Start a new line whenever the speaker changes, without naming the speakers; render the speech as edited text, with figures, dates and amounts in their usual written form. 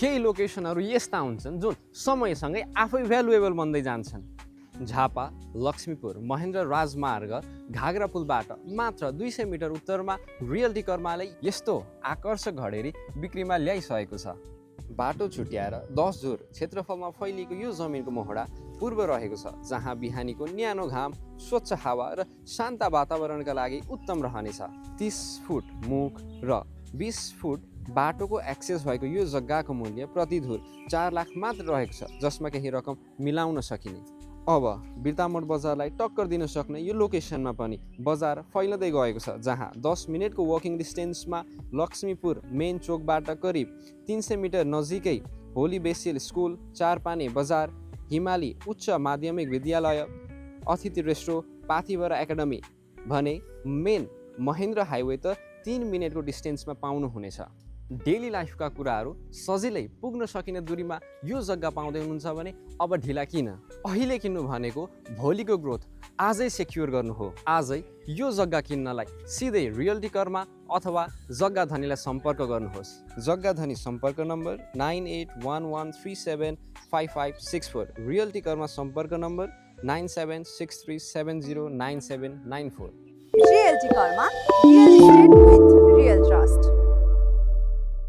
केही लोकेसनहरू यस्ता हुन्छन् जुन समयसँगै आफै भ्यालुएबल बन्दै जान्छन्। झापा लक्ष्मीपुर महेन्द्र राजमार्ग घागरा पुलबाट मात्र 200 मिटर उत्तरमा रियल्टी कर्माले यस्तो आकर्षक घडेरी बिक्रीमा ल्याइसकेको छ। बाटो छुट्याएर 10 झुर क्षेत्रफलमा फैलिएको यो जमिनको मोहडा पूर्व रहेको छ, जहाँ बिहानीको न्यानो घाम, स्वच्छ हावा र शान्त वातावरणका लागि उत्तम रहनेछ। 30 फुट मुख र 20 फुट बाटोको एक्सेस भएको यो जग्गाको मूल्य प्रति धुर 4 लाख मात्र रहेको छ, जसमा केही रकम मिलाउन सकिने। अब बिर्तामोड बजारलाई टक्कर दिन सक्ने यो लोकेसनमा पनि बजार फैलदै गएको छ, जहाँ 10 मिनटको वकिङ डिस्टेन्समा लक्ष्मीपुर मेन चोकबाट करिब 300 मिटर नजिकै होली बेसिल स्कुल, चारपाने बजार, हिमाली उच्च माध्यमिक विद्यालय, अतिथि रेस्टो, पाथिभरा एकाडेमी भने मेन महेन्द्र हाइवे त 3 मिनटको डिस्टेन्समा पाउनुहुनेछ। डेली लाइफका कुराहरू सजिलै पुग्न सकिने दूरीमा यो जग्गा पाउँदै हुनुहुन्छ भने अब ढिला किन? अहिले किन्नु भनेको भोलिको ग्रोथ आजै सेक्युर गर्नु हो। आजै यो जग्गा किन्नलाई सिधै रियल्टी कर्मा अथवा जग्गा धनीलाई सम्पर्क गर्नुहोस्। जग्गा धनी सम्पर्क नम्बर 9811375564, रियल्टी कर्मा सम्पर्क number 9763709794।
Realty Karma, real estate with real trust.